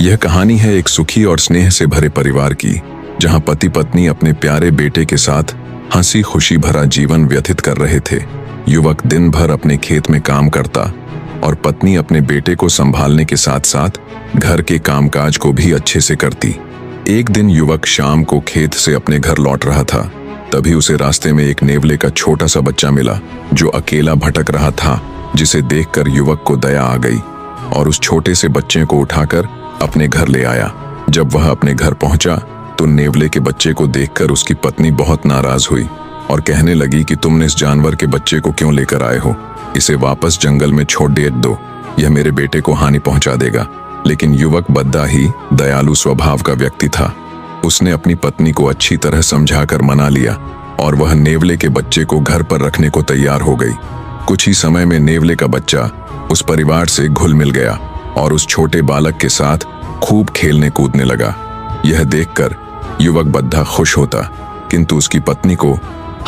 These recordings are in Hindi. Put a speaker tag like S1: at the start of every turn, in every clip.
S1: यह कहानी है एक सुखी और स्नेह से भरे परिवार की, जहां पति पत्नी अपने प्यारे बेटे के साथ हंसी खुशी भरा जीवन व्यतीत कर रहे थे। युवक दिन भर अपने खेत में काम करता और पत्नी अपने बेटे को संभालने के साथ साथ घर के कामकाज को भी अच्छे से करती। एक दिन युवक शाम को खेत से अपने घर लौट रहा था। तभी उसे रास्ते में एक नेवले का छोटा सा बच्चा मिला जो अकेला भटक रहा था, जिसे देखकर युवक को दया आ गई और उस छोटे से बच्चे को उठाकर अपने घर ले आया। जब वह अपने घर पहुंचा तो नेवले के बच्चे को देखकर उसकी पत्नी बहुत नाराज हुई और कहने लगी कि तुमने इस जानवर के बच्चे को क्यों लेकर आए हो? इसे वापस जंगल में छोड़ दो, यह मेरे बेटे को हानि पहुंचा देगा। लेकिन युवक बद्दा ही दयालु स्वभाव का व्यक्ति था। उसने अपनी पत्नी को अच्छी तरह समझाकर मना लिया और वह नेवले के बच्चे को घर पर रखने को तैयार हो गई। कुछ ही समय में नेवले का बच्चा उस परिवार से घुल मिल गया और उस छोटे बालक के साथ खूब खेलने कूदने लगा। यह देखकर युवक बद्दा खुश होता, किंतु उसकी पत्नी को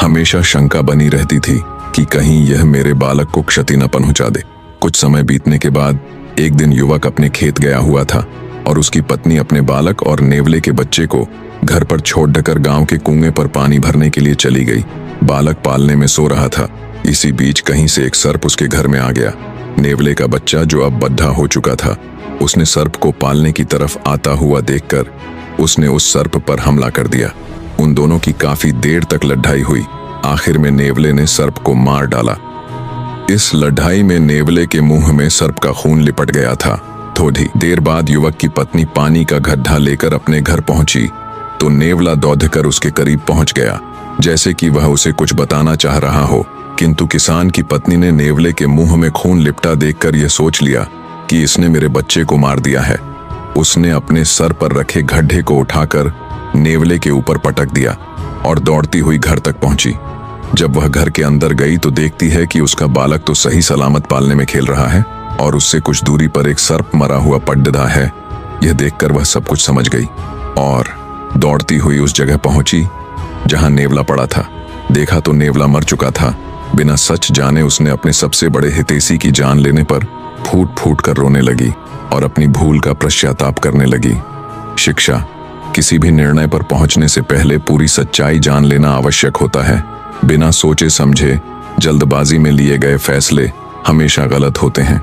S1: हमेशा शंका बनी रहती थी कि कहीं यह मेरे बालक को क्षति न पहुंचा दे। कुछ समय बीतने के बाद एक दिन युवक अपने खेत गया हुआ था और उसकी पत्नी अपने बालक और नेवले के बच्चे को घर पर छोड़कर गांव के कुएं पर पानी भरने के लिए चली गई। बालक पालने में सो रहा था। इसी बीच कहीं से एक सर्प उसके घर में आ गया। नेवले का बच्चा जो अब बड्ढा हो चुका था, उसने सर्प को पालने की तरफ आता हुआ देखकर उसने उस सर्प पर हमला कर दिया। उन दोनों की काफी देर तक लड़ाई हुई। आखिर में नेवले ने सर्प को मार डाला। इस लड़ाई में नेवले के मुंह में सर्प का खून लिपट गया था। थोड़ी देर बाद युवक की पत्नी पानी का गड्ढा लेकर अपने घर पहुंची तो नेवला दौड़कर उसके करीब पहुंच गया, जैसे कि वह उसे कुछ बताना चाह रहा हो। किंतु किसान की पत्नी ने नेवले के मुंह में खून लिपटा देखकर यह सोच लिया कि इसने मेरे बच्चे को मार दिया है। उसने अपने सर पर रखे गड्ढे को उठाकर नेवले के ऊपर पटक दिया और दौड़ती हुई घर तक पहुंची। जब वह घर के अंदर गई तो देखती है कि उसका बालक तो सही सलामत पालने में खेल रहा है और उससे कुछ दूरी पर एक सर्प मरा हुआ पड्डा है। यह देखकर वह सब कुछ समझ गई और दौड़ती हुई उस जगह पहुंची जहां नेवला पड़ा था। देखा तो नेवला मर चुका था। बिना सच जाने उसने अपने सबसे बड़े हितैषी की जान लेने पर फूट फूट कर रोने लगी और अपनी भूल का पश्चाताप करने लगी। शिक्षा: किसी भी निर्णय पर पहुंचने से पहले पूरी सच्चाई जान लेना आवश्यक होता है। बिना सोचे समझे जल्दबाजी में लिए गए फैसले हमेशा गलत होते हैं।